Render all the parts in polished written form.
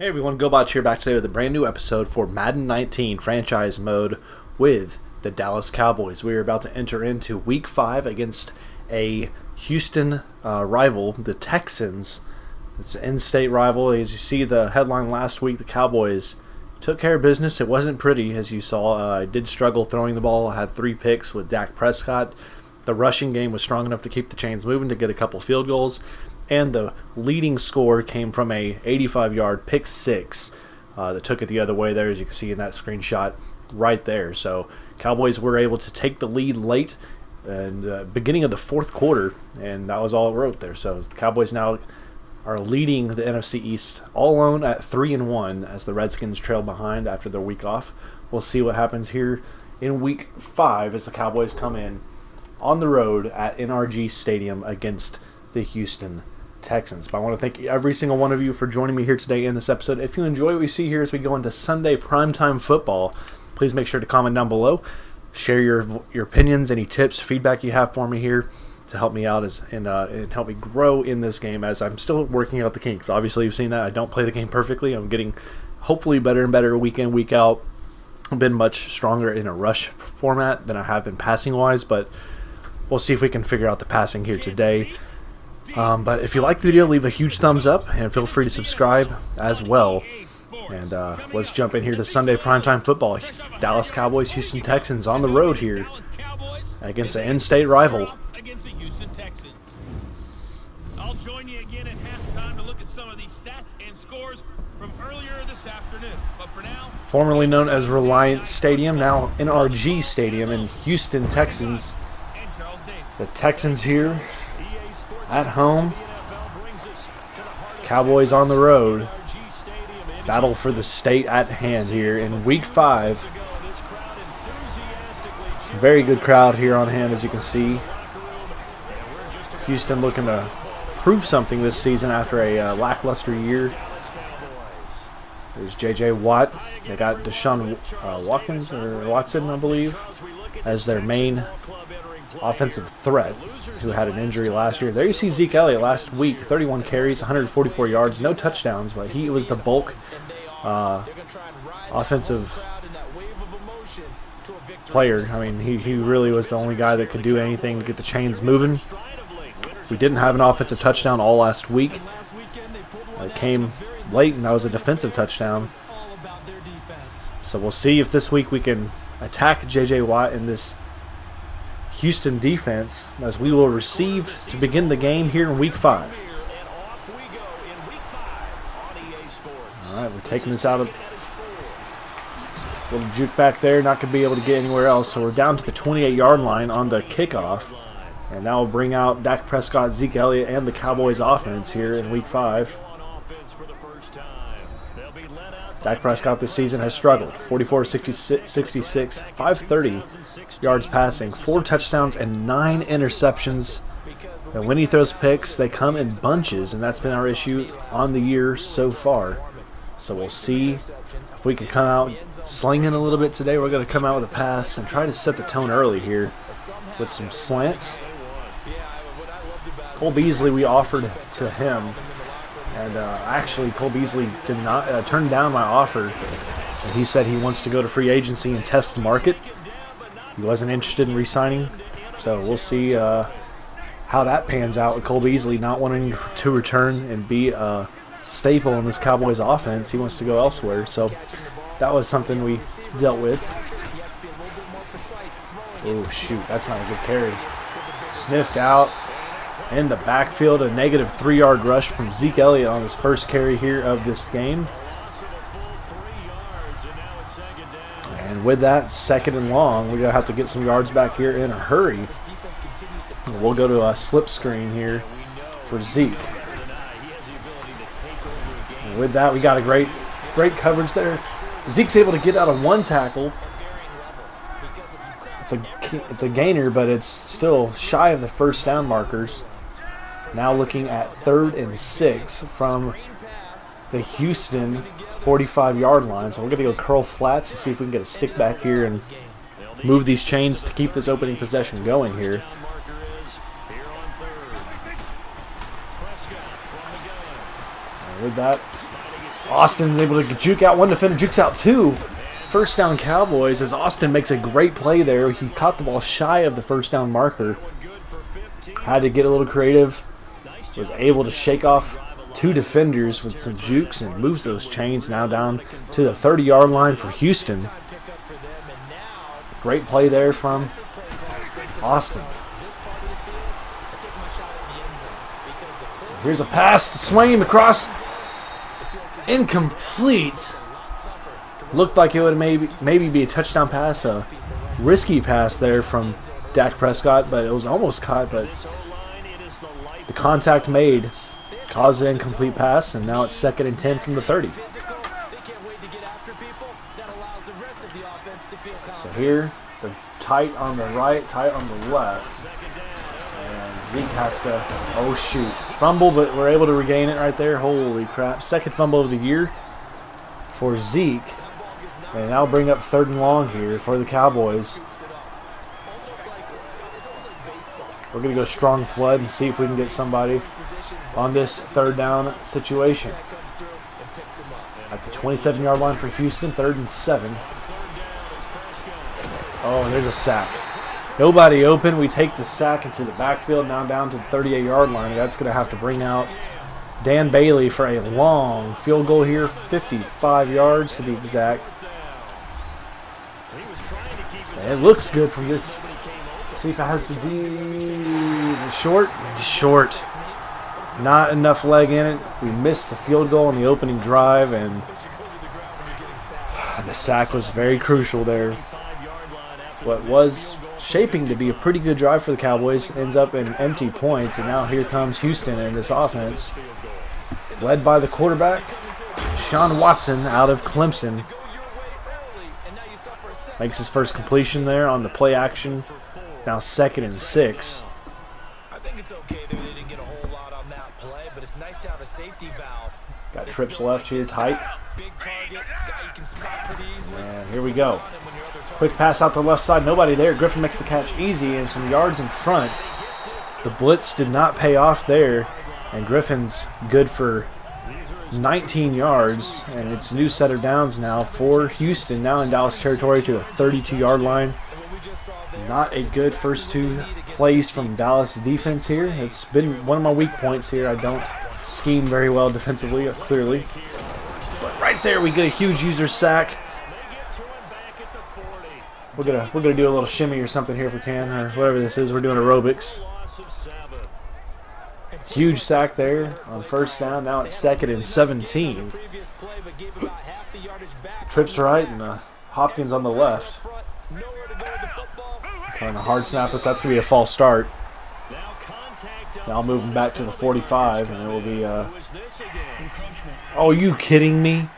Hey everyone, GoBots here, back today with a brand new episode for Madden 19 franchise mode with the Dallas Cowboys. We are about to enter into Week 5 against a Houston rival, the Texans. It's an in-state rival. As you see the headline last week, the Cowboys took care of business. It wasn't pretty, as you saw. I did struggle throwing the ball. I had 3 picks with Dak Prescott. The rushing game was strong enough to keep the chains moving to get a couple field goals. And the leading score came from a 85-yard pick six that took it the other way there, as you can see in that screenshot right there. So Cowboys were able to take the lead late and beginning of the fourth quarter, and that was all it wrote there. So the Cowboys now are leading the NFC East all alone at 3-1 as the Redskins trail behind after their week off. We'll see what happens here in Week 5 as the Cowboys come in on the road at NRG Stadium against the Houston Texans. But I want to thank every single one of you for joining me here today in this episode. If you enjoy what we see here as we go into Sunday primetime football, please make sure to comment down below. Share your opinions, any tips, feedback you have for me here to help me out and help me grow in this game as I'm still working out the kinks. Obviously, you've seen that I don't play the game perfectly. I'm getting hopefully better and better week in, week out. I've been much stronger in a rush format than I have been passing-wise, but we'll see if we can figure out the passing here today. But if you like the video, leave a huge thumbs up and feel free to subscribe as well. And let's jump in here to Sunday primetime football. Dallas Cowboys, Houston Texans on the road here against an in-state rival. I'll join you again at halftime to look at some of these stats and scores from earlier this afternoon. But for now, formerly known as Reliant Stadium, now NRG Stadium in Houston, Texans. The Texans here at home, Cowboys on the road. Battle for the state at hand here in Week 5. Very good crowd here on hand, as you can see. Houston looking to prove something this season after a lackluster year. There's J.J. Watt. They got Deshaun Watson, I believe, as their main offensive threat, who had an injury last year. There you see Zeke Elliott last week, 31 carries, 144 yards, no touchdowns, but he was the bulk offensive player. I mean, he really was the only guy that could do anything to get the chains moving. We didn't have an offensive touchdown all last week. It came late, and that was a defensive touchdown. So we'll see if this week we can attack J.J. Watt in this Houston defense, as we will receive to begin the game here in Week 5. All right, we're taking this out of little juke back there, not going to be able to get anywhere else, so we're down to the 28-yard line on the kickoff. And now we'll bring out Dak Prescott, Zeke Elliott, and the Cowboys offense here in Week 5. Dak Prescott this season has struggled. 44, 66, 530 yards passing, 4 touchdowns, and 9 interceptions. And when he throws picks, they come in bunches, and that's been our issue on the year so far. So we'll see if we can come out slinging a little bit today. We're going to come out with a pass and try to set the tone early here with some slants. Cole Beasley, we offered to him. And actually, Cole Beasley did not turn down my offer. And he said he wants to go to free agency and test the market. He wasn't interested in re-signing. So we'll see how that pans out with Cole Beasley not wanting to return and be a staple in this Cowboys offense. He wants to go elsewhere. So that was something we dealt with. Oh, shoot. That's not a good carry. Sniffed out. In the backfield, a negative 3-yard rush from Zeke Elliott on his first carry here of this game. And with that, 2nd and long, we're going to have to get some yards back here in a hurry. And we'll go to a slip screen here for Zeke. And with that, we got a great coverage there. Zeke's able to get out of 1 tackle. It's a gainer, but it's still shy of the first down markers. Now looking at 3rd and 6 from the Houston 45-yard line. So we're going to go curl flats to see if we can get a stick back here and move these chains to keep this opening possession going here. And with that, Austin able to juke out one defender, jukes out two. First down Cowboys as Austin makes a great play there. He caught the ball shy of the first down marker. Had to get a little creative. Was able to shake off two defenders with some jukes and moves those chains now down to the 30-yard line for Houston. Great play there from Austin. Here's a pass to Swain across. Incomplete. Looked like it would maybe be a touchdown pass. A risky pass there from Dak Prescott, but it was almost caught. But the contact made caused an incomplete pass, and now it's 2nd and 10 from the 30. So here, they're tight on the right, tight on the left. And Zeke has to, oh shoot, fumble, but we're able to regain it right there. Holy crap. 2nd fumble of the year for Zeke. And now bring up 3rd and long here for the Cowboys. We're going to go strong flood and see if we can get somebody on this 3rd down situation. At the 27-yard line for Houston, 3rd and 7. Oh, and there's a sack. Nobody open. We take the sack into the backfield, now down to the 38-yard line. That's going to have to bring out Dan Bailey for a long field goal here, 55 yards to be exact. And it looks good from this. See if it has the D. Short. Short. Not enough leg in it. We missed the field goal on the opening drive, and the sack was very crucial there. What was shaping to be a pretty good drive for the Cowboys ends up in empty points, and now here comes Houston in this offense, led by the quarterback, Sean Watson out of Clemson. Makes his first completion there on the play action. Now 2nd and 6. I think it's okay that they didn't get a whole lot on that play, but it's nice to have a safety valve. Got trips left here, tight. Big target, guy you can spot pretty easily. And here we go. Quick pass out the left side, nobody there. Griffin makes the catch easy and some yards in front. The blitz did not pay off there, and Griffin's good for 19 yards, and it's a new set of downs now for Houston, now in Dallas territory to the 32-yard line. Not a good first 2 plays from Dallas defense here. It's been one of my weak points here. I don't scheme very well defensively, clearly. But right there, we get a huge user sack. We're gonna do a little shimmy or something here if we can, or whatever this is. We're doing aerobics. Huge sack there on 1st down. Now it's 2nd and 17. Trips right and Hopkins on the left. Trying to hard snap us. That's going to be a false start. Now moving back to the 45, and it will be oh, are you kidding me?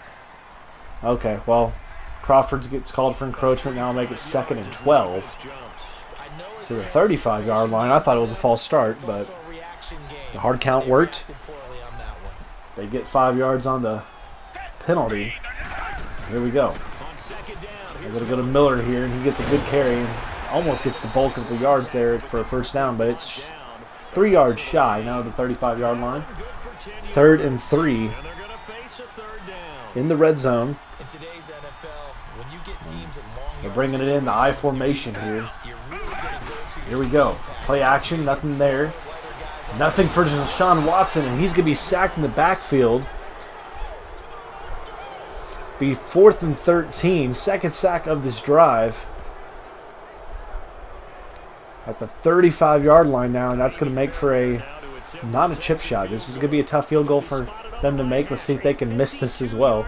Okay, well, Crawford gets called for encroachment. Now I'll make it 2nd and 12. To the 35-yard line. I thought it was a false start, but the hard count worked. They get 5 yards on the penalty. Here we go. They're going to go to Miller here, and he gets a good carry and almost gets the bulk of the yards there for a 1st down, but it's 3 yards shy now to the 35-yard line. 3rd and 3 in the red zone. They're bringing it in the I formation here. Here we go. Play action, nothing there. Nothing for Deshaun Watson, and he's going to be sacked in the backfield. Be 4th and 13, 2nd sack of this drive. At the 35-yard line now, and that's going to make for not a chip shot. This is going to be a tough field goal for them to make. Let's see if they can miss this as well.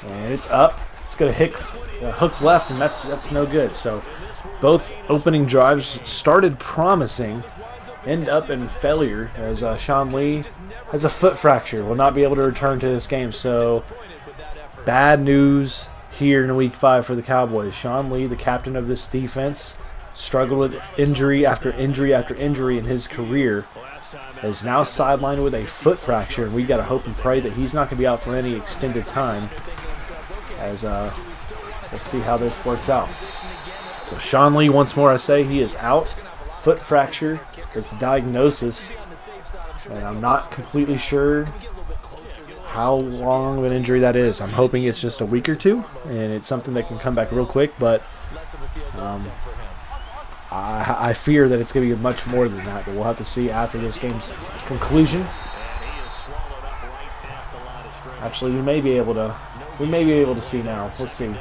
And it's up. It's going to hook left, and that's no good. So both opening drives started promising, end up in failure as Sean Lee has a foot fracture. Will not be able to return to this game. So bad news here in Week 5 for the Cowboys. Sean Lee, the captain of this defense, struggled with injury after injury after injury in his career, is now sidelined with a foot fracture, and we got to hope and pray that he's not going to be out for any extended time, as we'll see how this works out. So Sean Lee, once more I say, he is out. foot fracture. It's the diagnosis, and I'm not completely sure how long of an injury that is. I'm hoping it's just a week or two, and it's something that can come back real quick, but I fear that it's going to be much more than that, but we'll have to see after this game's conclusion. Actually, we may be able to see now. Let's see.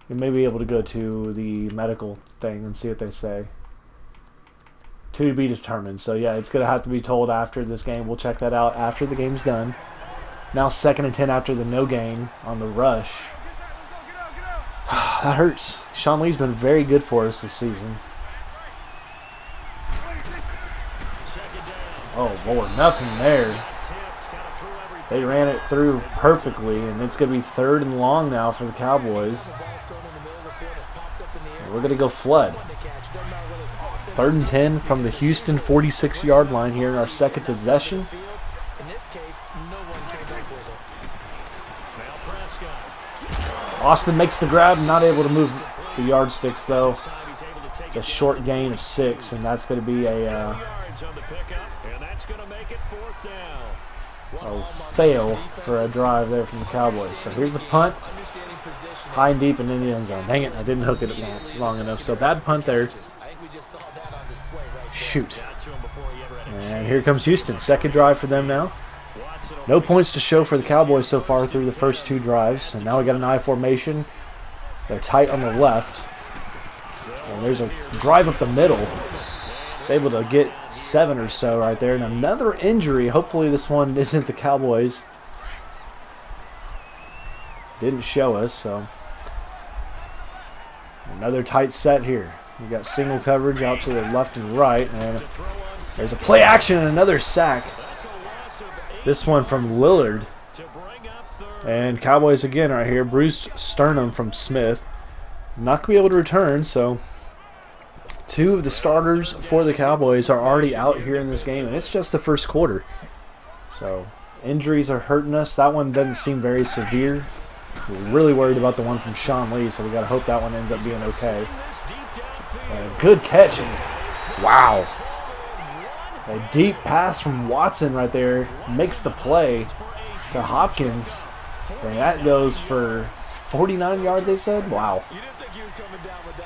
We may be able to go to the medical thing and see what they say. To be determined. So yeah, it's going to have to be told after this game. We'll check that out after the game's done. Now 2nd and 10 after the no gain on the rush. That hurts. Sean Lee's been very good for us this season. Oh Lord, nothing there. They ran it through perfectly, and it's going to be 3rd and long now for the Cowboys. We're going to go flood. 3rd and 10 from the Houston 46-yard line here in our 2nd possession. Austin makes the grab, not able to move the yardsticks though. It's a short gain of 6, and that's going to be a fail for a drive there from the Cowboys. So here's the punt. High and deep and in the end zone. Dang it, I didn't hook it long enough. So bad punt there. Shoot. And here comes Houston. 2nd drive for them now. No points to show for the Cowboys so far through the first 2 drives. And now we got an I formation. They're tight on the left. And there's a drive up the middle. It's able to get 7 or so right there. And another injury. Hopefully this one isn't the Cowboys. Didn't show us, so. Another tight set here. We got single coverage out to the left and right. And there's a play action and another sack. This one from Lillard. And Cowboys again right here. Bruised sternum from Smith. Not going to be able to return, so 2 of the starters for the Cowboys are already out here in this game, and it's just the first quarter. So injuries are hurting us. That one doesn't seem very severe. We're really worried about the one from Sean Lee, so we got to hope that one ends up being okay. Good catch. Wow. A deep pass from Watson right there makes the play to Hopkins. And that goes for 49 yards, they said? Wow.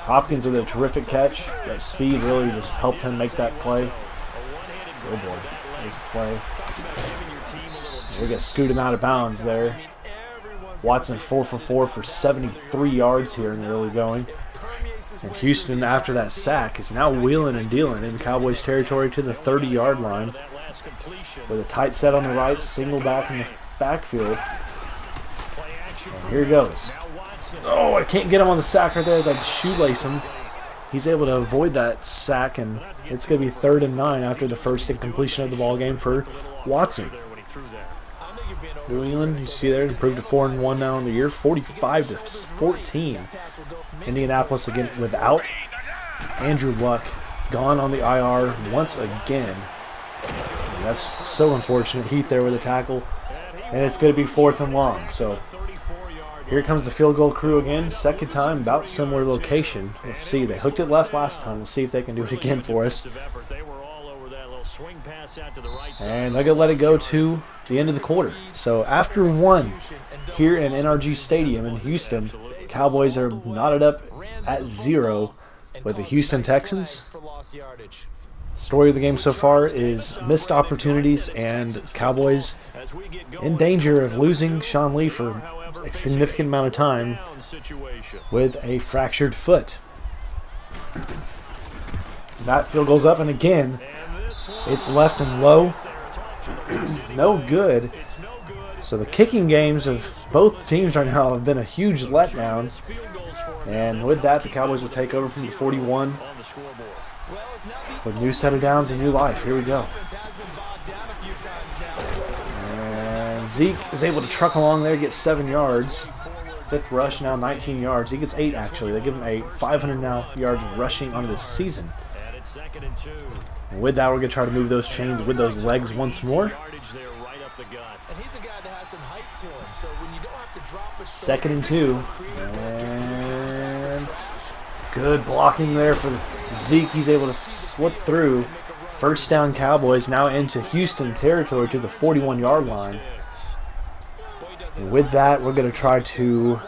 Hopkins with a terrific catch. That speed really just helped him make that play. Oh boy. There's a play. We get scooted out of bounds there. Watson 4 for 4 for 73 yards here in the early going. And Houston, after that sack, is now wheeling and dealing in Cowboys territory to the 30-yard line. With a tight set on the right, single back in the backfield. And here he goes. Oh, I can't get him on the sack right there as I shoelace him. He's able to avoid that sack, and it's going to be 3rd and 9 after the first incompletion of the ball game for Watson. New England, you see there, improved to 4-1 now in the year, 45-14. Indianapolis again without Andrew Luck, gone on the IR once again. And that's so unfortunate. Heath there with a tackle, and it's going to be 4th and long. So here comes the field goal crew again, 2nd time, about similar location. Let's see, they hooked it left last time. We'll see if they can do it again for us. And they're going to let it go to the end of the quarter. So after 1 here in NRG Stadium in Houston, Cowboys are knotted up at 0 with the Houston Texans. Story of the game so far is missed opportunities and Cowboys in danger of losing Sean Lee for a significant amount of time with a fractured foot. That field goes up, and again, it's left and low. No good. So the kicking games of both teams right now have been a huge letdown. And with that, the Cowboys will take over from the 41 with a new set of downs and new life. Here we go. And Zeke is able to truck along there, get 7 yards. 5th rush, now 19 yards. He gets 8, actually. They give him a 500 now yards rushing on the season. And with that, we're going to try to move those chains with those legs once more. 2nd and 2. And Good blocking there for Zeke. He's able to slip through. First down Cowboys now into Houston territory to the 41-yard line. And with that, we're going to try to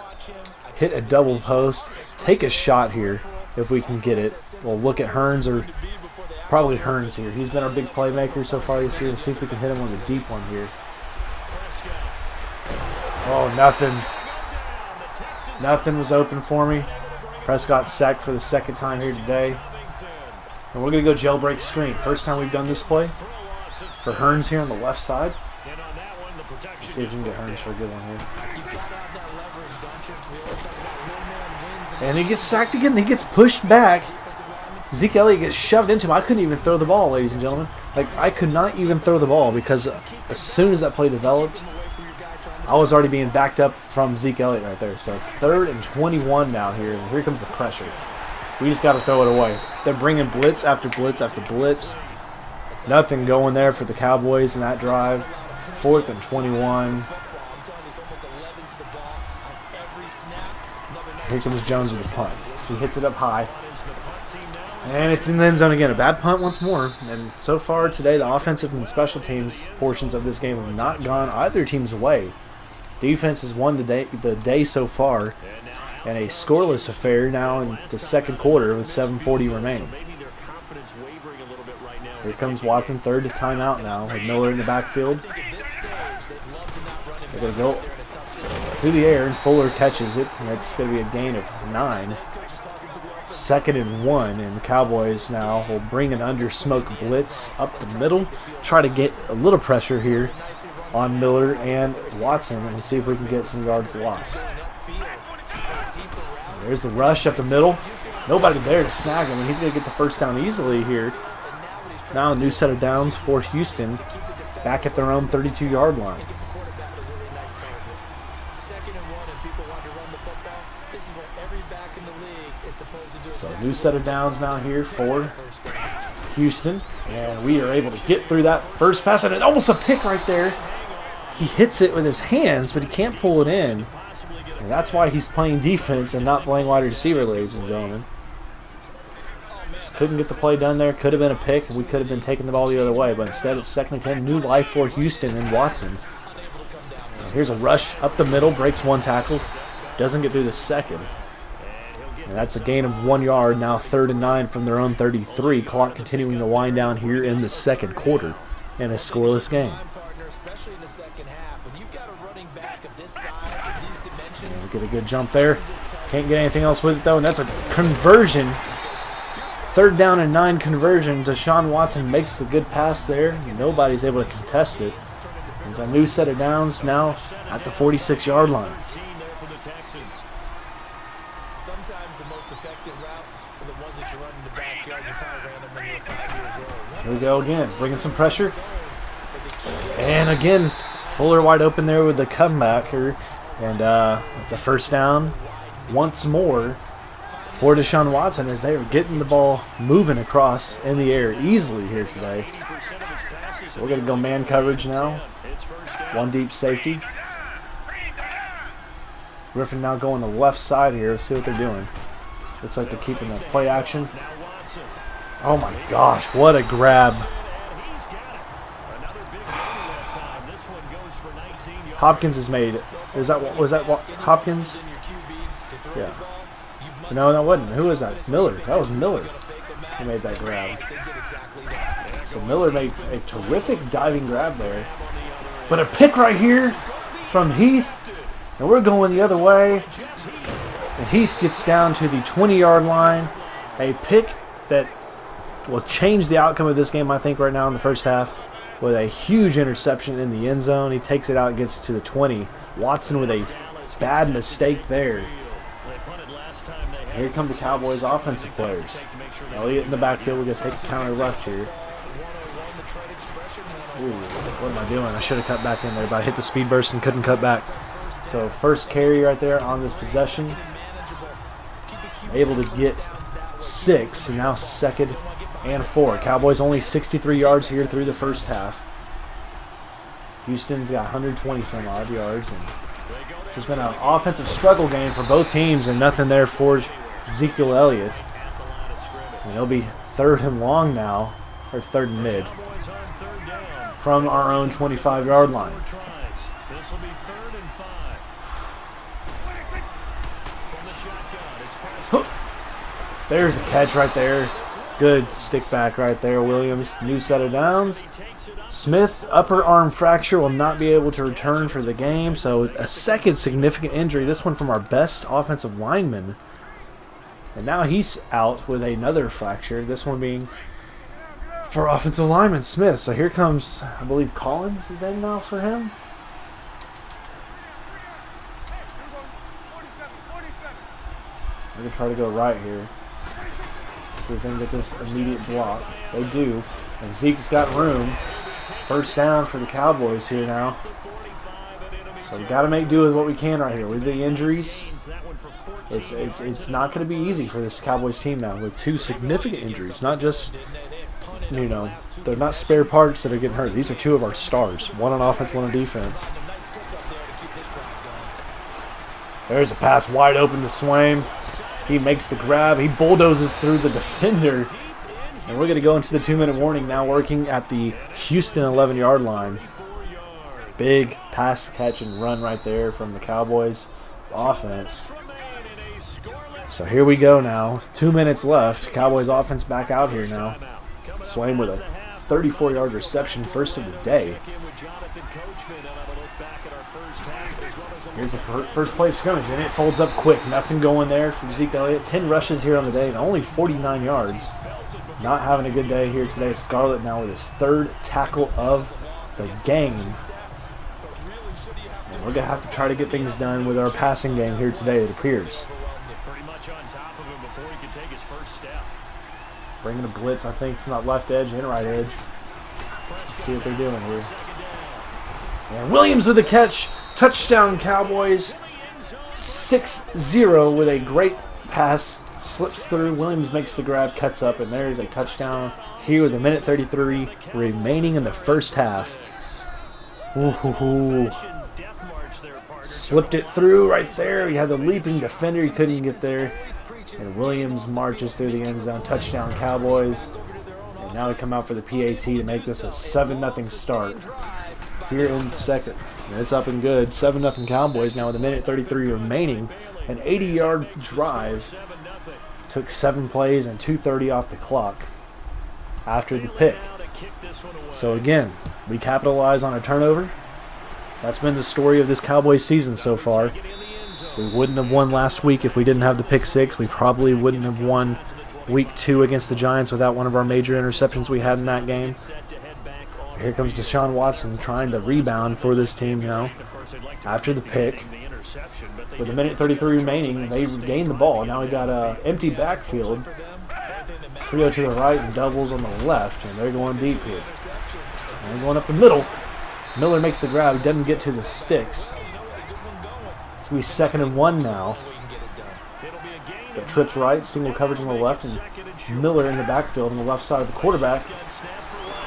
hit a double post. Take a shot here if we can get it. We'll look at Hearns, or probably Hearns here. He's been our big playmaker so far this year. We'll see if we can hit him with a deep one here. Oh, nothing. Nothing was open for me. Prescott sacked for the second time here today. And we're going to go jailbreak screen. First time we've done this play for Hearns here on the left side. Let's see if we can get Hearns for a good one here. And he gets sacked again. He gets pushed back. Zeke Elliott gets shoved into him. I couldn't even throw the ball, ladies and gentlemen. Like, I could not even throw the ball because as soon as that play developed, I was already being backed up from Zeke Elliott right there. So it's 3rd and 21 now here. And here comes the pressure. We just got to throw it away. They're bringing blitz after blitz after blitz. Nothing going there for the Cowboys in that drive. 4th and 21. Here comes Jones with the punt. He hits it up high. And it's in the end zone again. A bad punt once more. And so far today, the offensive and special teams portions of this game have not gone either team's way. Defense has won the day so far. And a scoreless affair now in the second quarter with 7:40 remaining. Here comes Watson, 3rd to timeout now with Miller in the backfield. They're going to go to the air, and Fuller catches it. And that's going to be a gain of 9. 2nd and 1, and the Cowboys now will bring an under smoke blitz up the middle. Try to get a little pressure here on Miller and Watson and see if we can get some yards lost. There's the rush up the middle. Nobody there to snag him, and he's going to get the first down easily here. Now a new set of downs for Houston back at their own 32-yard line. So new set of downs now here for Houston. And we are able to get through that first pass, and almost a pick right there. He hits it with his hands, but he can't pull it in. And that's why he's playing defense and not playing wide receiver, ladies and gentlemen. Just couldn't get the play done there. Could have been a pick, and we could have been taking the ball the other way. But instead, it's 2nd and 10. New life for Houston and Watson. And here's a rush up the middle. Breaks one tackle. Doesn't get through the second. And that's a gain of 1 yard. Now 3rd and 9 from their own 33. Clock continuing to wind down here in the second quarter. And a scoreless game. And get a good jump there. Can't get anything else with it, though. And that's a conversion. 3rd down and 9 conversion. Deshaun Watson makes the good pass there. Nobody's able to contest it. There's a new set of downs now at the 46-yard line. Sometimes the most effective routes are the ones that you run in the backyard. You probably ran them when you were 5 years old. Here we go again. Bringing some pressure. And again, Fuller wide open there with the comebacker. And it's a first down once more for Deshaun Watson as they are getting the ball moving across in the air easily here today. So we're going to go man coverage now. One deep safety. Griffin now going to the left side here. Let's see what they're doing. Looks like they're keeping the play action. Oh my gosh, what a grab. Hopkins has made it. Was that Hopkins? Yeah. No, that wasn't. Who was that? Miller. That was Miller who made that grab. So Miller makes a terrific diving grab there. But a pick right here from Heath. And we're going the other way. And Heath gets down to the 20-yard line. A pick that will change the outcome of this game, I think, right now in the first half. With a huge interception in the end zone. He takes it out, gets to the 20. Watson with a bad mistake there. Here come the Cowboys offensive players. Elliott in the backfield. We're going to take the counter left here. Ooh, what am I doing? I should have cut back in there, but I hit the speed burst and couldn't cut back. So first carry right there on this possession. Able to get 6, and now 2nd and 4. Cowboys only 63 yards here through the first half. Houston's got 120 some odd yards. And there's been an offensive struggle game for both teams, and nothing there for Ezekiel Elliott. And it'll be 3rd and long now, or 3rd and mid, from our own 25-yard line. This will be 3rd and 5. From the shotgun, it's There's a catch right there. Good stick back right there, Williams. New set of downs. Smith, upper arm fracture, will not be able to return for the game. So a second significant injury. This one from our best offensive lineman. And now he's out with another fracture. This one being for offensive lineman Smith. So here comes, I believe, Collins is in now for him. I'm going to try to go right here. See if they can get this immediate block. They do. And Zeke's got room. 1st down for the Cowboys here now. So we got to make do with what we can right here. With the injuries, it's not going to be easy for this Cowboys team now with 2 significant injuries. Not just, you know, they're not spare parts that are getting hurt. These are 2 of our stars. One on offense, one on defense. There's a pass wide open to Swaim. He makes the grab. He bulldozes through the defender. And we're going to go into the 2-minute warning now, working at the Houston 11-yard line. Big pass, catch, and run right there from the Cowboys offense. So here we go now. 2 minutes left. Cowboys offense back out here now. Swaim with a 34-yard reception, first of the day. Here's the first play of scrimmage, and it folds up quick. Nothing going there for Zeke Elliott. 10 rushes here on the day, and only 49 yards. Not having a good day here today. Scarlett now with his 3rd tackle of the game. And we're going to have to try to get things done with our passing game here today, it appears. Bringing a blitz, I think, from that left edge and right edge. Let's see what they're doing here. And Williams with the catch. Touchdown, Cowboys. 6-0 with a great pass. Slips through. Williams makes the grab, cuts up, and there's a touchdown here with 1:33 remaining in the first half. Ooh. Slipped it through right there. He had the leaping defender. He couldn't get there. And Williams marches through the end zone. Touchdown, Cowboys. And now we come out for the PAT to make this a 7-0 start here in the second. And it's up and good. 7-0 Cowboys now with 1:33 remaining. An 80-yard drive. Took 7 plays and 2:30 off the clock after the pick. So again, we capitalize on a turnover. That's been the story of this Cowboys season so far. We wouldn't have won last week if we didn't have the pick 6. We probably wouldn't have won week 2 against the Giants without one of our major interceptions we had in that game. Here comes Deshaun Watson trying to rebound for this team now. After the pick, with 1:33 remaining, they gain the ball. Now we got an empty backfield. Trio to the right and doubles on the left, and they're going deep here. And they're going up the middle. Miller makes the grab. He doesn't get to the sticks. It's going to be 2nd and 1 now. But trips right, single coverage on the left, and Miller in the backfield on the left side of the quarterback.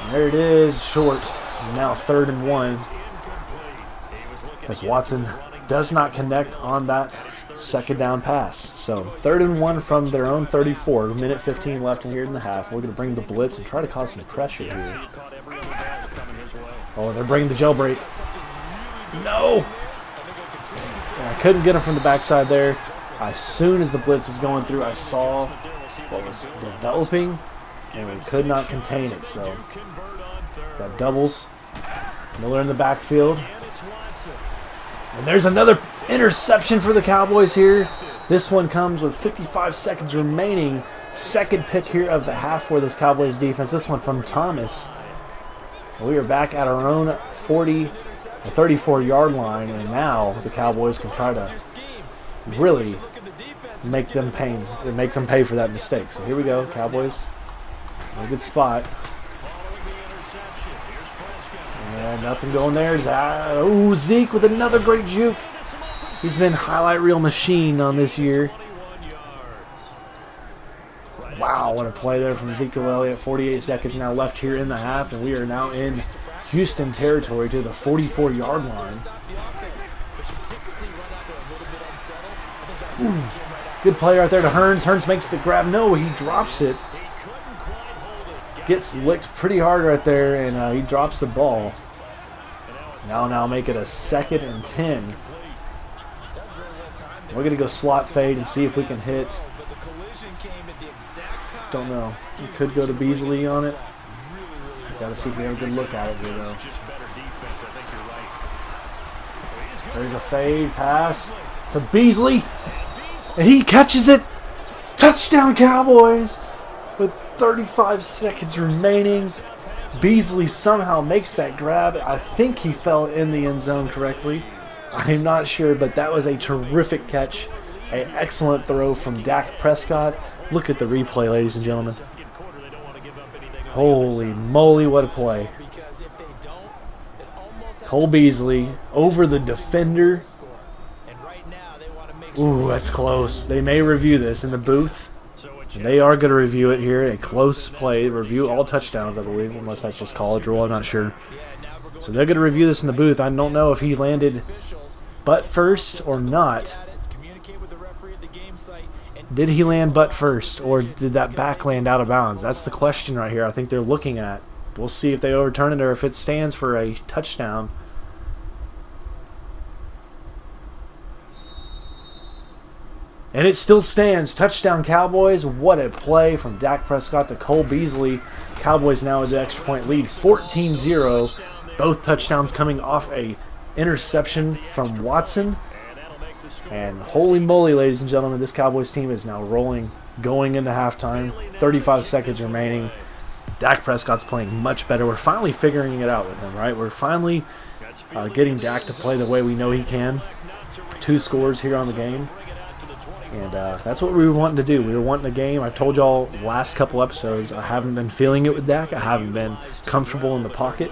And there it is, short. And now 3rd and 1. As Watson does not connect on that 2nd down pass. So 3rd and 1 from their own 34. 1:15 left in here in the half. We're going to bring the blitz and try to cause some pressure here. Oh, they're bringing the jailbreak. No! And I couldn't get him from the backside there. As soon as the blitz was going through, I saw what was developing, and we could not contain it. So got doubles. Miller in the backfield. And there's another interception for the Cowboys here. This one comes with 55 seconds remaining. 2nd pick here of the half for this Cowboys defense. This one from Thomas. We are back at our own 34-yard line, and now the Cowboys can try to really make them pay for that mistake. So here we go, Cowboys. A good spot. And nothing going there. Zeke with another great juke. He's been highlight reel machine on this year. Wow, what a play there from Ezekiel Elliott. 48 seconds now left here in the half, and we are now in Houston territory to the 44-yard line. Good play right there to Hearns. Hearns makes the grab. No, he drops it. Gets licked pretty hard right there, and he drops the ball. Now make it a 2nd and 10. We're going to go slot fade and see if we can hit. Don't know. We could go to Beasley on it. Got to see if we have a good look at it here, though. There's a fade pass to Beasley. And he catches it. Touchdown, Cowboys. With 35 seconds remaining. Beasley somehow makes that grab. I think he fell in the end zone correctly. I'm not sure, but that was a terrific catch. An excellent throw from Dak Prescott. Look at the replay, ladies and gentlemen. Holy moly, what a play. Cole Beasley over the defender. Ooh, that's close. They may review this in the booth. And they are going to review it here. A close play. Review all touchdowns, I believe, unless that's just college rule. I'm not sure. So they're going to review this in the booth. I don't know if he landed butt first or not. Did he land butt first, or did that back land out of bounds? That's the question right here I think they're looking at. We'll see if they overturn it or if it stands for a touchdown. And it still stands. Touchdown, Cowboys. What a play from Dak Prescott to Cole Beasley. Cowboys now with the extra point lead, 14-0. Both touchdowns coming off a interception from Watson. And holy moly, ladies and gentlemen, this Cowboys team is now rolling, going into halftime. 35 seconds remaining. Dak Prescott's playing much better. We're finally figuring it out with him, right? We're finally getting Dak to play the way we know he can. 2 scores here on the game. And that's what we were wanting to do. We were wanting a game. I've told y'all last couple episodes, I haven't been feeling it with Dak. I haven't been comfortable in the pocket.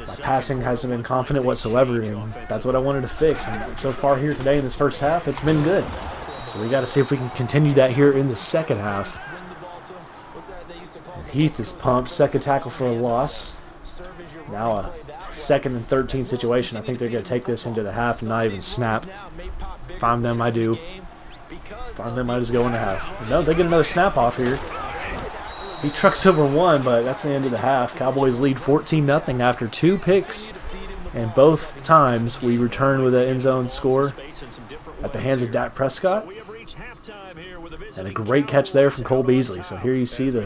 My passing hasn't been confident whatsoever, and that's what I wanted to fix. And so far here today in this first half, it's been good. So we got to see if we can continue that here in the second half. Heath is pumped. Second tackle for a loss. Now a 2nd and 13 situation. I think they're going to take this into the half and not even snap. If I'm them, I do. If I'm them, I just go into half. No, they get another snap off here. He trucks over 1, but that's the end of the half. Cowboys lead 14-0 after 2 picks. And both times we return with an end zone score at the hands of Dak Prescott. And a great catch there from Cole Beasley. So here you see the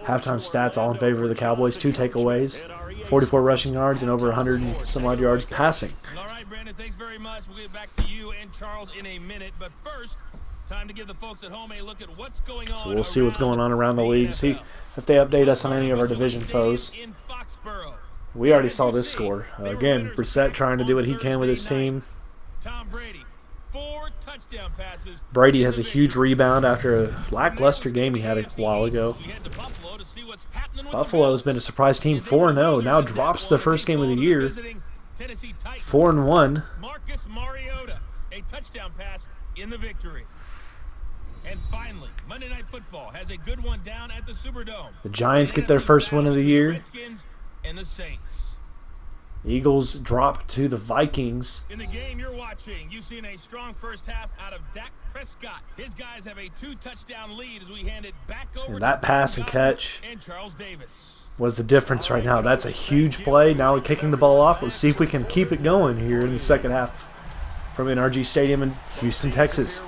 halftime stats all in favor of the Cowboys. 2 takeaways, 44 rushing yards, and over 100 and some odd yards passing. All right, Brandon, thanks very much. We'll get back to you and Charles in a minute. But first, time to give the folks at home a look at what's going on. So we'll see what's going on around the league. See if they update us on any of our division foes. We already saw this score. Again, Brissett trying to do what he can with his team. Tom Brady, 4 touchdown passes. Brady has a huge rebound after a lackluster game he had a while ago. Buffalo has been a surprise team, 4-0. Now drops the first game of the year, 4-1. Marcus Mariota, a touchdown pass in the victory. And finally, Monday Night Football has a good one down at the Superdome. The Giants get their first win of the year. Redskins and the Saints. Eagles drop to the Vikings. In the game you're watching, you've seen a strong first half out of Dak Prescott. His guys have a 2-touchdown lead as we hand it back over and that pass and catch and Charles Davis was the difference right now. That's a huge play. Now we're kicking the ball off. Let's see if we can keep it going here in the second half from NRG Stadium in Houston, Texas.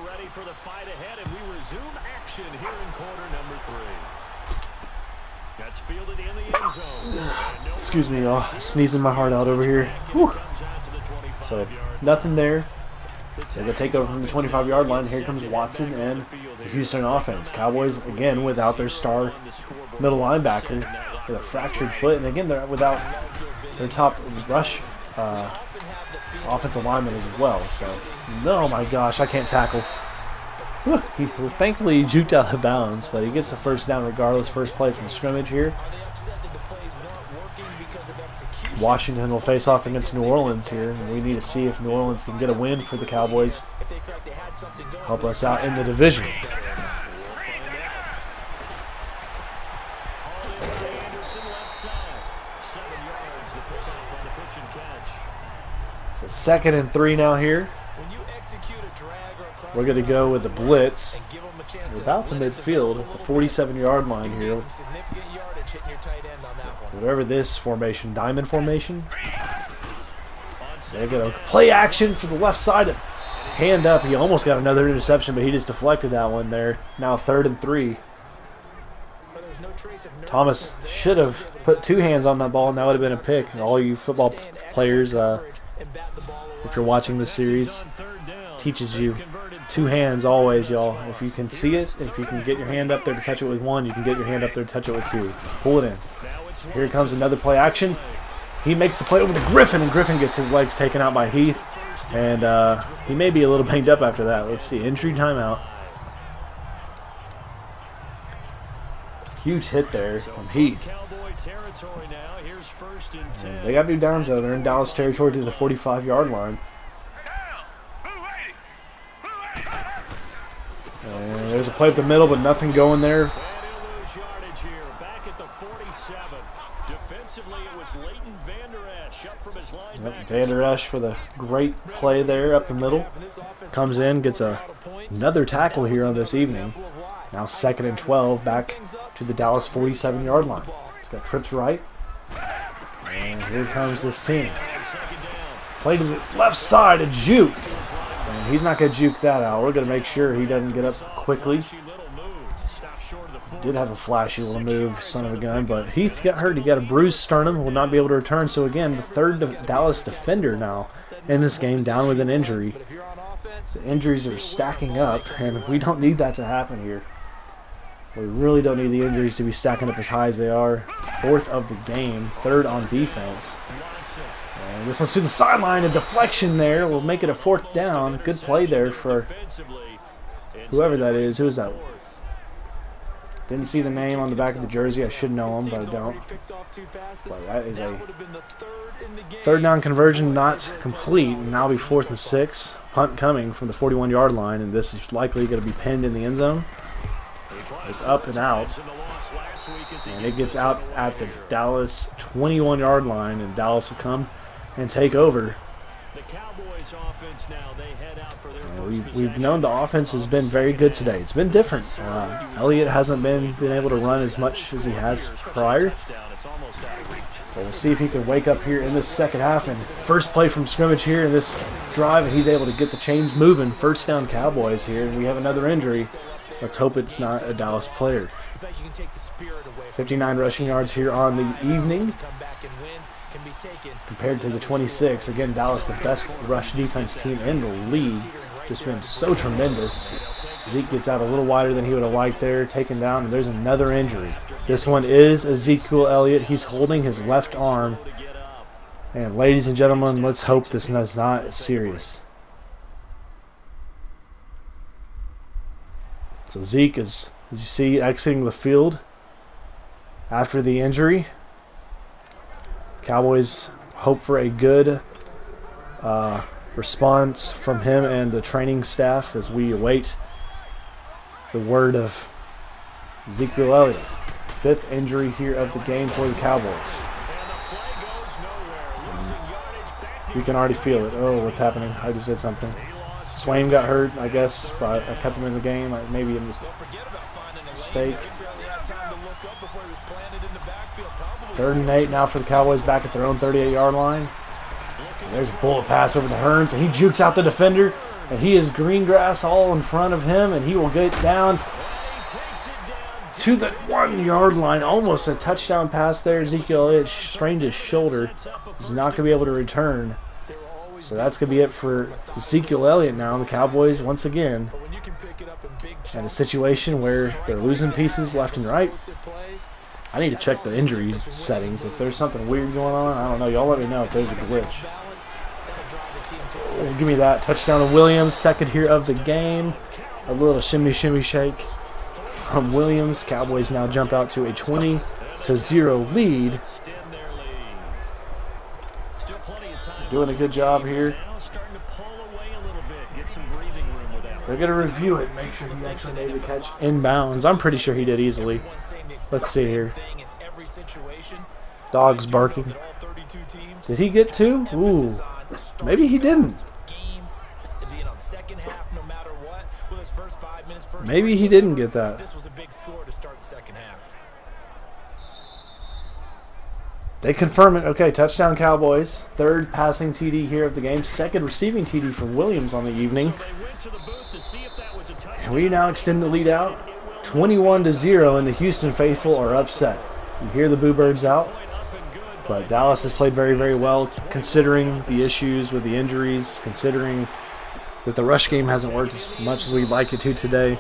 Excuse me, y'all. Sneezing my heart out over here. Whew. So, nothing there. They're going to take over from the 25-yard line. Here comes Watson and the Houston offense. Cowboys, again, without their star middle linebacker with a fractured foot. And again, they're without their top rush offensive lineman as well. So, oh my gosh, I can't tackle. He was thankfully juked out of bounds, but he gets the first down regardless. First play from scrimmage here. Washington will face off against New Orleans here, and we need to see if New Orleans can get a win for the Cowboys. Help us out in the division. So 2nd and 3 now here. We're going to go with the blitz. We're about to midfield at the 47-yard line here. Whatever this formation, diamond formation. There you go. Play action to the left side. Hand up. He almost got another interception, but he just deflected that one there. Now 3rd and 3. Thomas should have put 2 hands on that ball, and that would have been a pick. And all you football players, if you're watching this series, teaches you 2 hands always, y'all. If you can see it, if you can get your hand up there to touch it with 1, you can get your hand up there to touch it with 2. Pull it in. Here comes another play action. He makes the play over to Griffin, and Griffin gets his legs taken out by Heath. And he may be a little banged up after that. Let's see. Injury timeout. Huge hit there from Heath. And they got new downs though. They're in Dallas territory to the 45-yard line. And there's a play up the middle, but nothing going there. Yep, Van Der Esch for the great play there up the middle. Comes in, gets another tackle here on this evening. Now 2nd and 12, back to the Dallas 47-yard line. He's got trips right. And here comes this team. Play to the left side, a juke. And he's not going to juke that out. We're going to make sure he doesn't get up quickly. Did have a flashy little move, son of a gun, but Heath got hurt. He got a bruised sternum, will not be able to return. So again, the 3rd Dallas defender now in this game, down with an injury. The injuries are stacking up, and we don't need that to happen here. We really don't need the injuries to be stacking up as high as they are. 4th of the game, 3rd on defense. And this one's to the sideline, a deflection there. We'll make it a 4th down. Good play there for whoever that is. Who is that? Didn't see the name on the back of the jersey. I should know him, but I don't. But that is a 3rd down conversion not complete. And now it'll be 4th and 6. Punt coming from the 41-yard line, and this is likely going to be pinned in the end zone. It's up and out. And it gets out at the Dallas 21-yard line, and Dallas will come and take over. We've known the offense has been very good today. It's been different. Elliott hasn't been able to run as much as he has prior. But we'll see if he can wake up here in this second half. And first play from scrimmage here in this drive, and he's able to get the chains moving. 1st down Cowboys here, and we have another injury. Let's hope it's not a Dallas player. 59 rushing yards here on the evening compared to the 26. Again, Dallas, the best rush defense team in the league. Just been so tremendous. Zeke gets out a little wider than he would have liked there, taken down, and there's another injury. This one is Ezekiel Elliott. He's holding his left arm. And ladies and gentlemen, let's hope this is not serious. So Zeke is, as you see, exiting the field after the injury. Cowboys hope for a good response from him and the training staff as we await the word of Ezekiel Elliott. 5th injury here of the game for the Cowboys. You can already feel it. Oh, what's happening? I just did something. Swain got hurt, I guess, but I kept him in the game. Maybe a mistake. 3rd and 8 now for the Cowboys, back at their own 38-yard line. And there's a bullet pass over to Hearns, and he jukes out the defender, and he is green grass all in front of him, and he will get down to the 1-yard line. Almost a touchdown pass there. Ezekiel Elliott strained his shoulder. He's not going to be able to return. So that's going to be it for Ezekiel Elliott now. The Cowboys, once again, in a situation where they're losing pieces left and right. I need to check the injury settings. If there's something weird going on, I don't know. Y'all let me know if there's a glitch. Oh, give me that. Touchdown to Williams. 2nd here of the game. A little shimmy shake from Williams. Cowboys now jump out to a 20-0 lead. Doing a good job here. They're going to review it, make sure he actually made the catch inbounds. I'm pretty sure he did easily. Let's see here. Dogs barking. Did he get 2? Ooh. Maybe he didn't. first 5 minutes, first Maybe he quarter, didn't get that. This was a big score to start the second half. They confirm it. Okay, touchdown Cowboys. Third passing TD here of the game. Second receiving TD from Williams on the evening. And we now extend the lead out 21-0, and the Houston faithful are upset. You hear the boo birds out, but Dallas has played very, very well considering the issues with the injuries, considering that the rush game hasn't worked as much as we'd like it to today.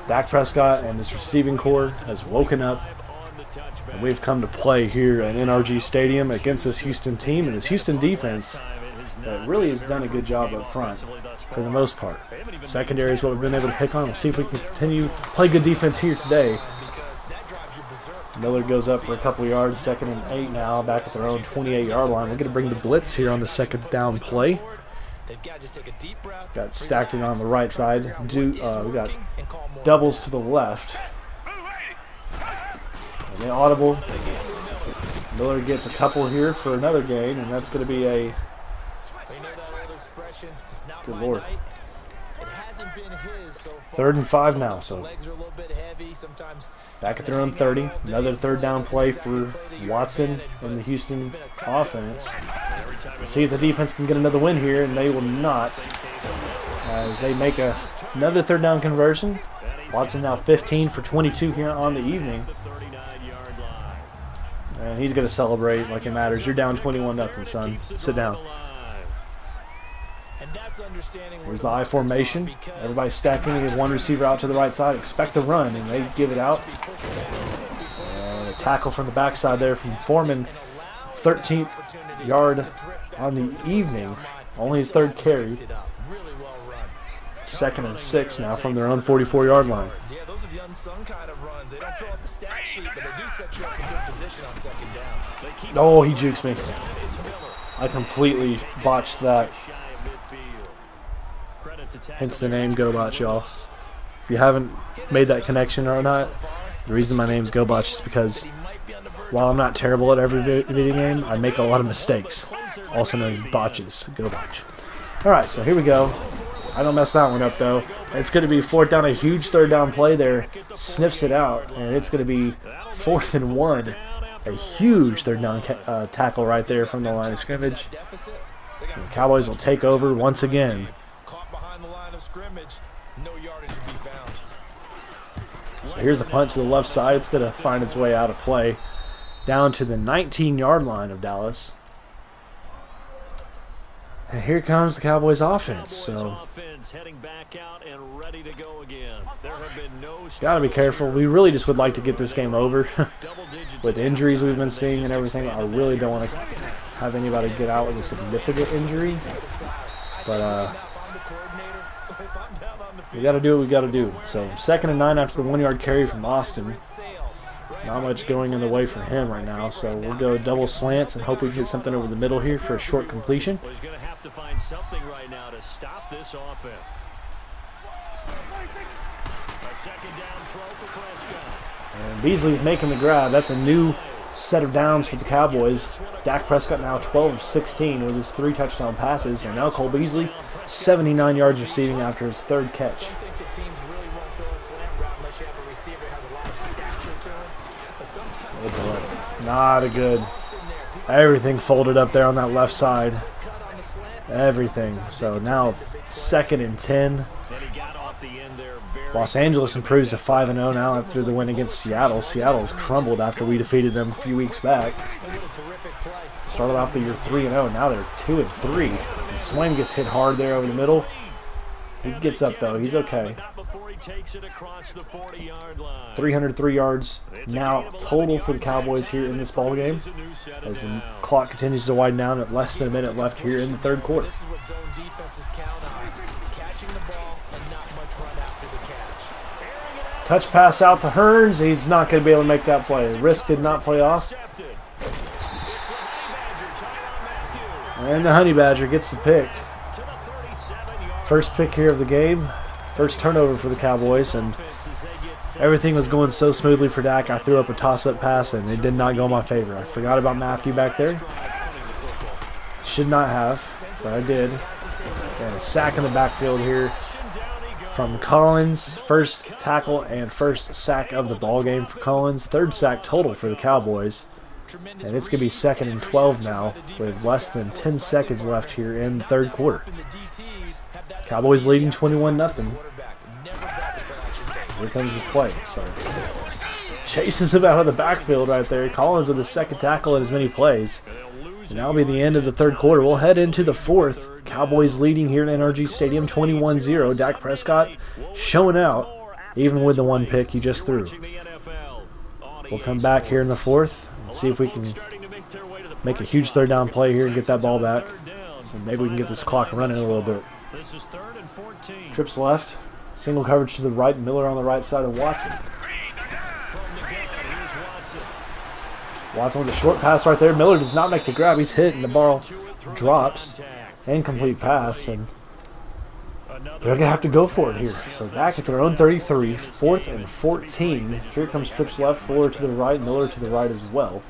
Dak Prescott and his receiving corps has woken up, and we've come to play here at NRG Stadium against this Houston team, and this Houston defense that really has done a good job up front for the most part. Secondary is what we've been able to pick on. We'll see if we can continue to play good defense here today. Miller goes up for a couple of yards, 2nd and 8 now, back at their own 28-yard line. We're going to bring the blitz here on the second down play. Got stacked in on the right side. We got doubles to the left. And they audible. Miller gets a couple here for another gain, and that's going to be a good Lord. 3rd and 5 now, so back at their own 30. Another third down play for Watson and the Houston offense. We'll see if the defense can get another win here, and they will not, as they make another third down conversion. Watson now 15 for 22 here on the evening. And he's going to celebrate like it matters. You're down 21-0, son. Sit down. Here's the I formation. Everybody's stacking. They get one receiver out to the right side. Expect a run, and they give it out. And a tackle from the backside there from Foreman. 13th yard on the evening. Only his 3rd carry. 2nd and 6 now from their own 44-yard line. Yeah, those are the unsung kind of runs. They don't fill up the stat sheet, but they do set you up in good position on 2nd down. Oh, he jukes me. I completely botched that. Hence the name GoBotch, y'all. If you haven't made that connection or not, the reason my name's GoBotch is because while I'm not terrible at every video game, I make a lot of mistakes, also known as botches. GoBotch. Alright, so here we go. I don't mess that one up, though. It's going to be 4th down, a huge third down play there. Sniffs it out, and it's going to be 4th and 1. A huge third down tackle right there from the line of scrimmage. And the Cowboys will take over once again. So here's the punt to the left side. It's going to find its way out of play down to the 19-yard line of Dallas. And here comes the Cowboys offense. So gotta be careful. We really just would like to get this game over. With injuries we've been seeing and everything, I really don't want to have anybody get out with a significant injury. But we gotta do what we gotta do. So 2nd and 9 after the 1-yard carry from Austin. Not much going in the way for him right now, so we'll go double slants and hope we get something over the middle here for a short completion. Well, he's going to have to find something right now to stop this offense. A 2nd down throw for Prescott. And Beasley's making the grab. That's a new set of downs for the Cowboys. Dak Prescott now 12 of 16 with his 3 touchdown passes, and now Cole Beasley 79 yards receiving after his 3rd catch. Oh boy, not a good. Everything folded up there on that left side. Everything. So now 2nd and 10. Los Angeles improves to 5-0 now after the win against Seattle. Seattle's crumbled after we defeated them a few weeks back. Started off the year 3-0. Now they're 2-3. And Swain gets hit hard there over the middle. He gets up though. He's okay. 303 yards now total for the Cowboys here in this ball game, as the clock continues to wind down at less than a minute left here in the 3rd quarter. Touch pass out to Hearns. He's not going to be able to make that play. Risk did not play off. And the Honey Badger gets the pick. First pick here of the game. First turnover for the Cowboys, and everything was going so smoothly for Dak. I threw up a toss-up pass, and it did not go in my favor. I forgot about Matthew back there. Should not have, but I did. And a sack in the backfield here from Collins. First tackle and first sack of the ball game for Collins. Third sack total for the Cowboys. And it's going to be 2nd and 12 now with less than 10 seconds left here in the third quarter. Cowboys leading 21-0. Here comes the play. So chases him out of the backfield right there. Collins with his second tackle in as many plays. And that'll be the end of the third quarter. We'll head into the fourth. Cowboys leading here at NRG Stadium 21-0. Dak Prescott showing out even with the one pick he just threw. We'll come back here in the fourth. See if we can make a huge third down play here and get that ball back. And maybe we can get this clock running a little bit. Trips left. Single coverage to the right. Miller on the right side of Watson. Watson with a short pass right there. Miller does not make the grab. He's hit and the ball drops. Incomplete pass. And they're going to have to go for it here. So back at their own 33, 4th and 14. Here comes trips left, Fuller to the right, Miller to the right as well.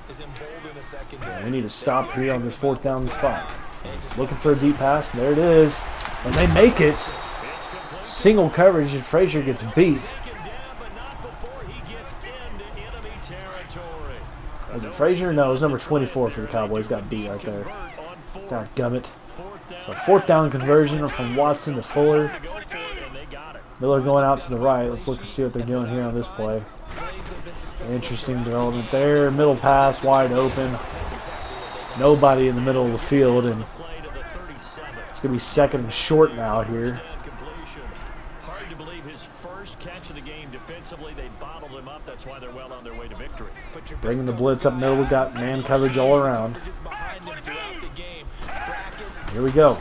And they need to stop here on this 4th down spot. So looking for a deep pass, and there it is. And they make it. Single coverage, and Frazier gets beat. Was it Frazier? No, it was number 24 for the Cowboys. Got beat right there. Dadgummit. So 4th down conversion from Watson to Fuller. Miller going out to the right. Let's look and see what they're doing here on this play. Interesting development there. Middle pass, wide open. Nobody in the middle of the field, and it's going to be 2nd and short now here. Hard to believe his first catch of the game defensively. They bottled him up. That's why they're well on their way to victory. Bringing the blitz up middle. We've got man coverage all around. Here we go.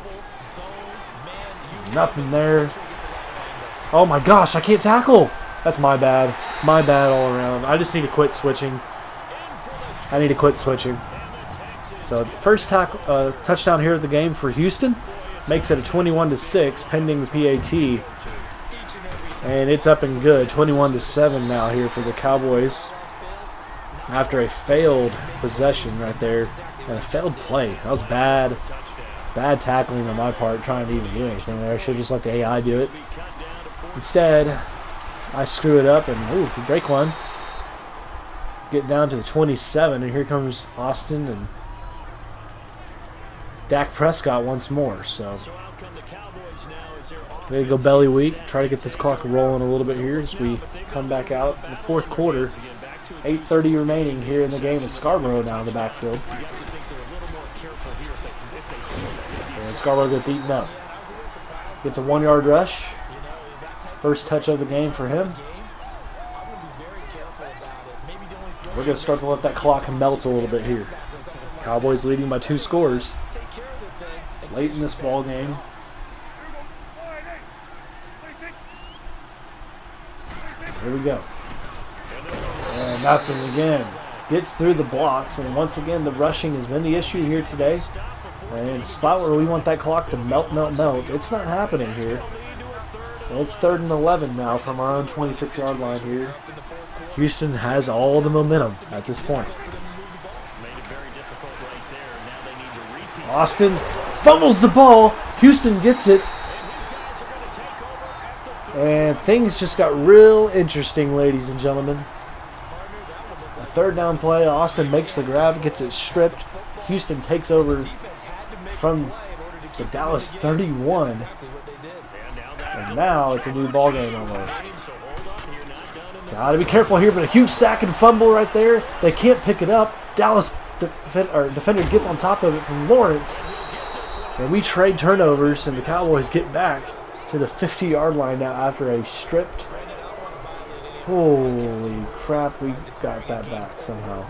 Nothing there. Oh my gosh, I can't tackle. That's my bad. My bad all around. I just need to quit switching. I need to quit switching. So first touchdown here of the game for Houston. Makes it a 21-6 pending the PAT. And it's up and good. 21-7 now here for the Cowboys. After a failed possession right there. And a failed play. That was bad. Bad tackling on my part, trying to even do anything there. I should have just let the AI do it. Instead, I screw it up and, ooh, we break one. Get down to the 27, and here comes Austin and Dak Prescott once more. So, ready to go belly weak. Try to get this clock rolling a little bit here as we come back out in the fourth quarter. 8:30 remaining here in the game with Scarborough now in the backfield. And Scarborough gets eaten up. Gets a 1-yard rush. First touch of the game for him. We're going to start to let that clock melt a little bit here. Cowboys leading by 2 scores. Late in this ball game. Here we go. And nothing again. Gets through the blocks, and once again the rushing has been the issue here today. And spot where we want that clock to melt, it's not happening here. Well, it's 3rd and 11 now from our own 26-yard line here. Houston has all the momentum at this point. Austin fumbles the ball. Houston gets it. And things just got real interesting, ladies and gentlemen. A 3rd down play. Austin makes the grab, gets it stripped. Houston takes over from the Dallas 31. And now it's a new ball game almost. Got to be careful here, but a huge sack and fumble right there. They can't pick it up. Dallas defender gets on top of it from Lawrence. And we trade turnovers, and the Cowboys get back to the 50-yard line now after a stripped. Holy crap, we got that back somehow.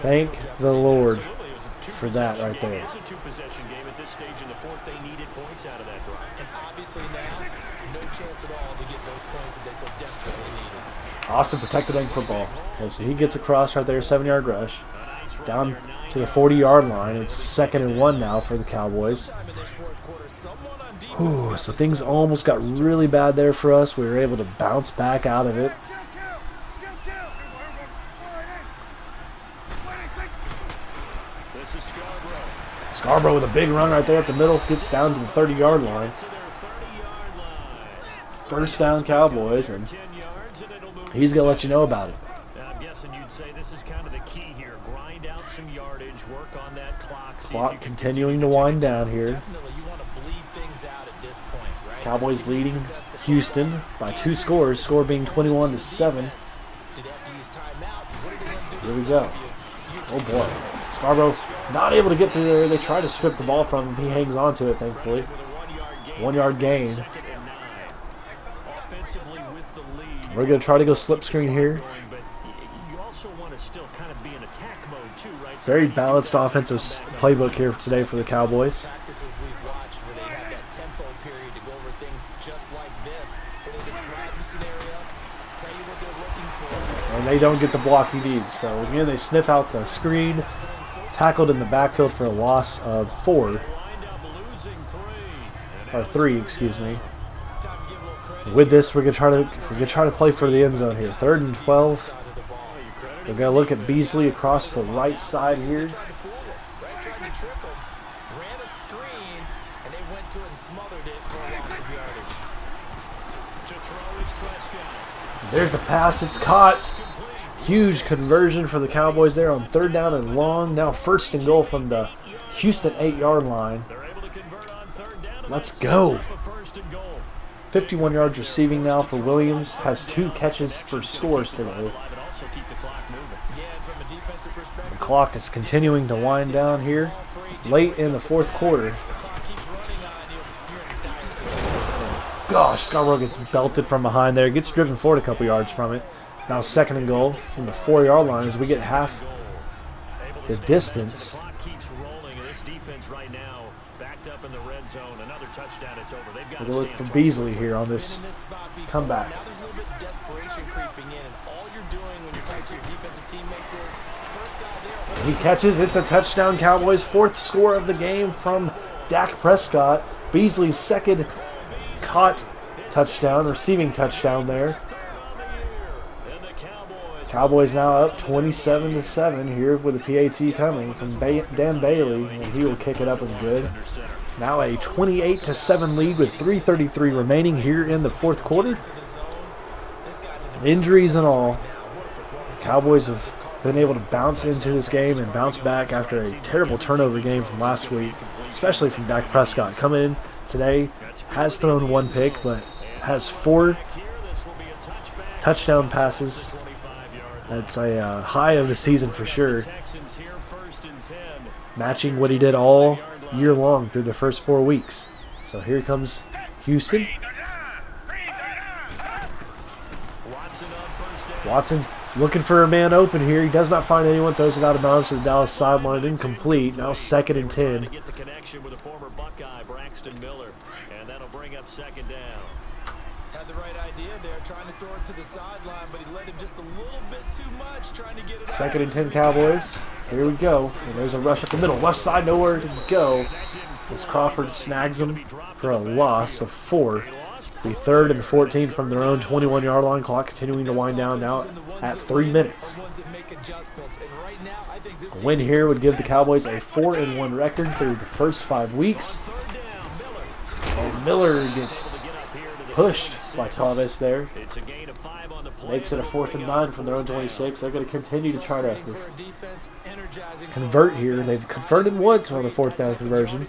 Thank the Lord for that right there. It's a 2-possession game at this stage in the fourth. They needed points out of that drive. And obviously now, no chance at all to get those points that they so desperately needed. Austin protected in football. Okay, so he gets across right there, 7-yard rush. Down to the 40-yard line. It's 2nd and 1 now for the Cowboys. Ooh, so things almost got really bad there for us. We were able to bounce back out of it. Scarborough with a big run right there at the middle. Gets down to the 30-yard line. First down Cowboys, and he's going to let you know about it. I'm guessing you'd say this is kind of the key here. Grind out some yardage, work on that clock. Clock continuing to wind down here. Definitely, you want to bleed things out at this point, right? Cowboys leading Houston by 2 scores, score being 21-7. Here we go. Oh boy. Scarborough not able to get through there. They try to strip the ball from him. He hangs on to it, thankfully. 1 yard gain. We're going to try to go slip screen here. Very balanced offensive playbook here today for the Cowboys. Practices we've watched where they have that tempo period to go over things just like this, where they describe the scenario, tell you what they're looking for. And they don't get the block he needs. So again, they sniff out the screen. Tackled in the backfield for a loss of 4. Or 3, excuse me. With this, we're gonna try to play for the end zone here. 3rd and 12. We're gonna look at Beasley across the right side here. There's the pass. It's caught. Huge conversion for the Cowboys there on 3rd down and long. Now 1st and goal from the Houston 8-yard line. Let's go. 51 yards receiving now for Williams. Has 2 catches for scores today. The clock is continuing to wind down here. Late in the 4th quarter. Gosh, Scarborough gets belted from behind there. Gets driven forward a couple yards from it. Now 2nd and goal from the 4-yard line as we get half the distance. We're going to look for Beasley here on this comeback. He catches. It's a touchdown, Cowboys. 4th score of the game from Dak Prescott. Beasley's 2nd caught touchdown, receiving touchdown there. Cowboys now up 27-7 here with the PAT coming from Dan Bailey, and he will kick it up and good. Now a 28-7 lead with 3:33 remaining here in the 4th quarter. Injuries and all, Cowboys have been able to bounce into this game and bounce back after a terrible turnover game from last week, especially from Dak Prescott. Come in today, has thrown 1 pick, but has 4 touchdown passes. That's a high of the season for sure, matching what he did all year long through the first 4 weeks. So here comes Houston. Watson looking for a man open here. He does not find anyone, throws it out of bounds to the Dallas sideline, incomplete. Now 2nd and 10. And that'll bring up 2nd down. Had the right idea there, trying to throw it to the sideline, but he let him just a little bit too much, trying to get it. 2nd and 10 Cowboys. Here we go. And there's a rush up the middle. Left side, nowhere to go. As Crawford snags him for a loss of 4. The 3rd and 14 from their own 21-yard line. Clock continuing to wind down now at 3 minutes. A win here would give the Cowboys a 4-1 record through the first 5 weeks. And Miller gets pushed by Thomas there. Makes it a 4th and 9 from their own 26. They're going to continue to try to convert here. They've converted once on the 4th down conversion.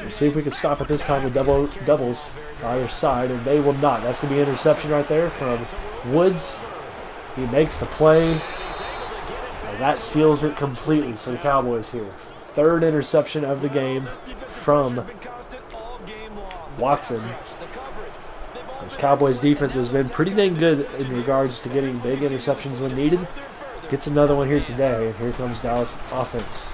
We'll see if we can stop it this time with doubles to either side, and they will not. That's going to be an interception right there from Woods. He makes the play. And that seals it completely for the Cowboys here. 3rd interception of the game from Watson. This Cowboys defense has been pretty dang good in regards to getting big interceptions when needed. Gets another one here today, and here comes Dallas offense.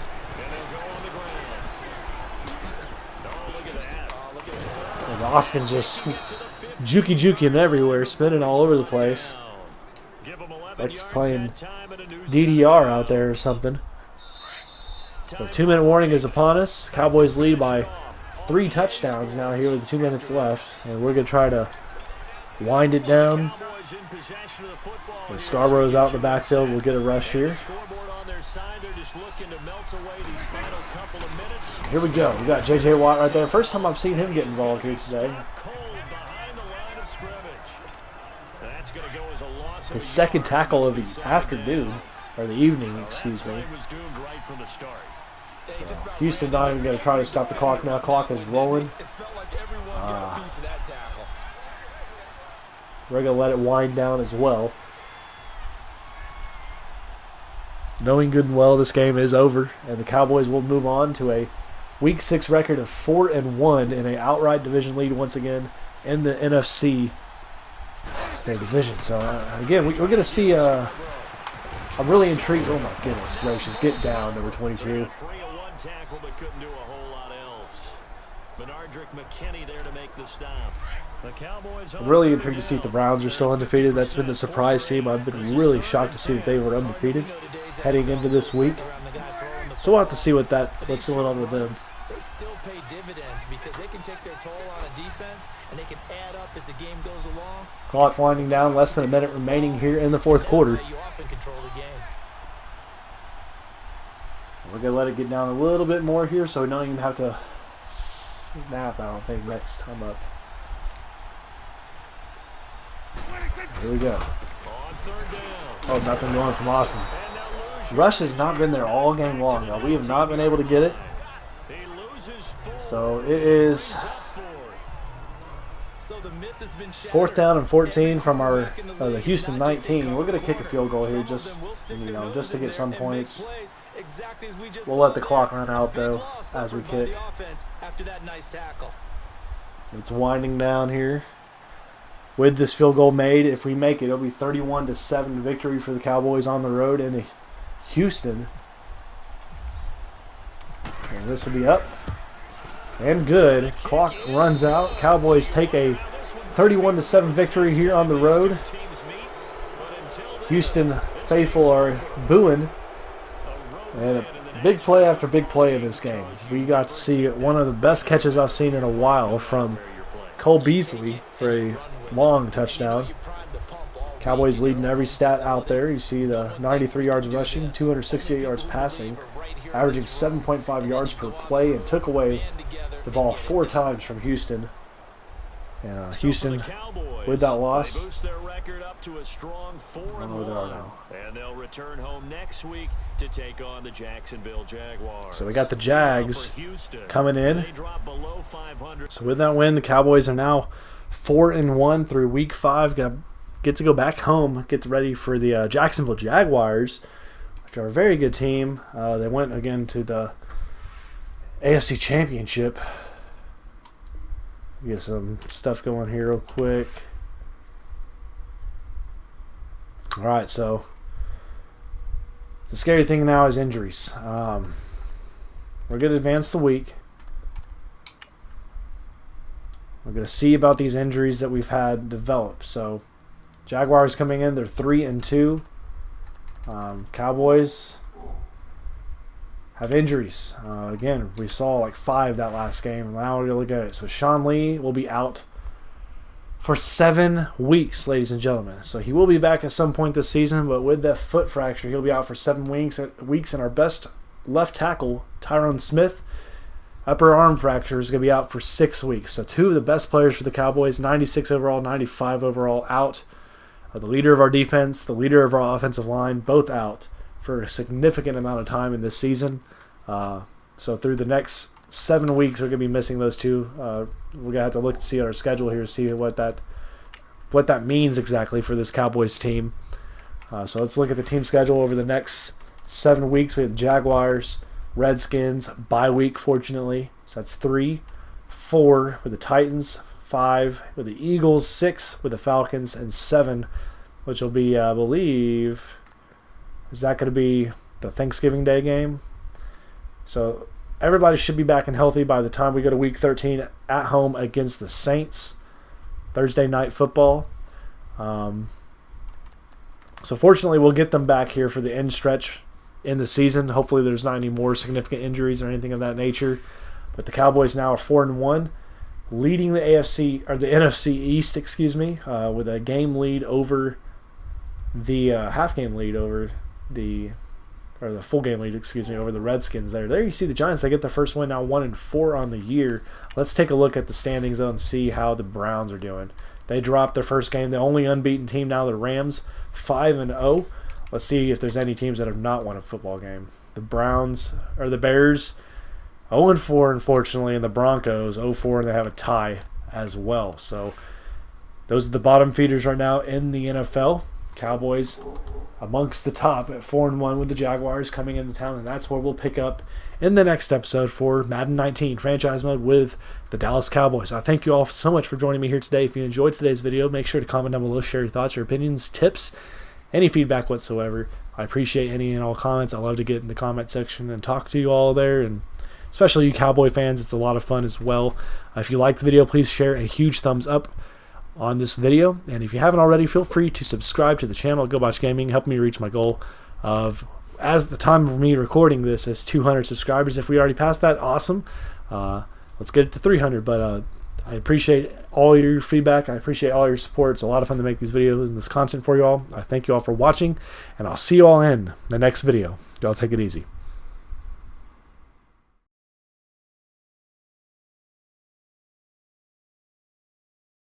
And Austin just juking everywhere, spinning all over the place. Like he's playing DDR out there or something. The 2-minute warning is upon us. Cowboys lead by 3 touchdowns now here with 2 minutes left, and we're going to try to wind it down. And Scarborough's out in the backfield. We'll get a rush here. Here we go. We got J.J. Watt right there. First time I've seen him get involved here today. scrimmage. That's going to go as a loss. The second tackle of the afternoon, or the evening, excuse me. Was doomed right from the start. So Houston not even going to try to stop the clock now. Clock is rolling. We're going to let it wind down as well. Knowing good and well this game is over, and the Cowboys will move on to a Week 6 record of 4-1 in an outright division lead once again in the NFC division. So again, we're going to see. I'm really intrigued. Oh my goodness gracious! Get down, number 22. Tackle, but couldn't do a whole lot else. Benardrick McKinney there to make the stop. The Cowboys. I'm really intrigued to see if the Browns are still undefeated. That's been the surprise team. I've been really shocked to see that they were undefeated heading into this week. So we'll have to see what's going on with them. They still pay dividends because they can take their toll on a defense and they can add up as the game goes along. Clock winding down, less than a minute remaining here in the fourth quarter. You often control the game. We're going to let it get down a little bit more here so we don't even have to snap, I don't think, next time up. Here we go. Oh, nothing going from Austin. Rush has not been there all game long, though. We have not been able to get it. So it is 4th down and 14 from our the Houston 19. We're going to kick a field goal here just to get some points. We'll let the clock run out, though, as we kick. It's winding down here. With this field goal made, if we make it, it'll be 31-7 victory for the Cowboys on the road in Houston. And this will be up and good. Clock runs out. Cowboys take a 31-7 victory here on the road. Houston faithful are booing. And a big play after big play in this game. We got to see one of the best catches I've seen in a while from Cole Beasley for a long touchdown. Cowboys leading every stat out there. You see the 93 yards rushing, 268 yards passing, averaging 7.5 yards per play, and took away the ball 4 times from Houston. And Houston, with that loss, I don't know where they are now. And they'll return home next week to take on the Jacksonville Jaguars. So we got the Jags coming in. So with that win, the Cowboys are now 4-1 through Week 5. Get to go back home, get ready for the Jacksonville Jaguars, which are a very good team. They went again to the AFC Championship. Get some stuff going here real quick. All right, so the scary thing now is injuries. We're going to advance the week. We're going to see about these injuries that we've had develop. So Jaguars coming in, they're 3-2. Cowboys have injuries. Again, we saw like 5 that last game, and now we're going to look at it. So Sean Lee will be out for 7 weeks, ladies and gentlemen. So he will be back at some point this season, but with that foot fracture, he'll be out for 7 weeks. And our best left tackle, Tyrone Smith, upper arm fracture, is going to be out for 6 weeks. So 2 of the best players for the Cowboys, 96 overall, 95 overall, out. The leader of our defense, the leader of our offensive line, both out for a significant amount of time in this season. So through the next 7 weeks, we're going to be missing those 2. We're going to have to look to see at our schedule here, see what that means exactly for this Cowboys team. So let's look at the team schedule over the next 7 weeks. We have the Jaguars, Redskins, bye week, fortunately. So that's 3, 4 with the Titans, 5 with the Eagles, 6 with the Falcons, and 7, which will be, I believe, is that going to be the Thanksgiving Day game? So everybody should be back and healthy by the time we go to Week 13 at home against the Saints. Thursday night football. So fortunately, we'll get them back here for the end stretch in the season. Hopefully there's not any more significant injuries or anything of that nature. But the Cowboys now are 4-1, leading the NFC East, with a game lead over the half game lead over the full game lead, over the Redskins there. There you see the Giants, they get their first win now, 1-4 on the year. Let's take a look at the standings though and see how the Browns are doing. They dropped their first game. The only unbeaten team now, the Rams, 5-0. Let's see if there's any teams that have not won a football game. The Bears, 0-4, unfortunately, and the Broncos, 0-4, and they have a tie as well. So those are the bottom feeders right now in the NFL. Cowboys amongst the top at 4-1 with the Jaguars coming into town, and that's where we'll pick up in the next episode for Madden 19 franchise mode with the Dallas Cowboys. I thank you all so much for joining me here today. If you enjoyed today's video, make sure to comment down below, share your thoughts, your opinions, tips, any feedback whatsoever. I appreciate any and all comments. I love to get in the comment section and talk to you all there, and especially you Cowboy fans. It's a lot of fun as well. If you liked the video, please share a huge thumbs up on this video, and if you haven't already, feel free to subscribe to the channel at GoBotch Gaming, help me reach my goal of, as the time of me recording this, is 200 subscribers. If we already passed that, awesome. Let's get it to 300. But I appreciate all your feedback. I appreciate all your support. It's a lot of fun to make these videos and this content for you all. I thank you all for watching, and I'll see you all in the next video. Y'all take it easy.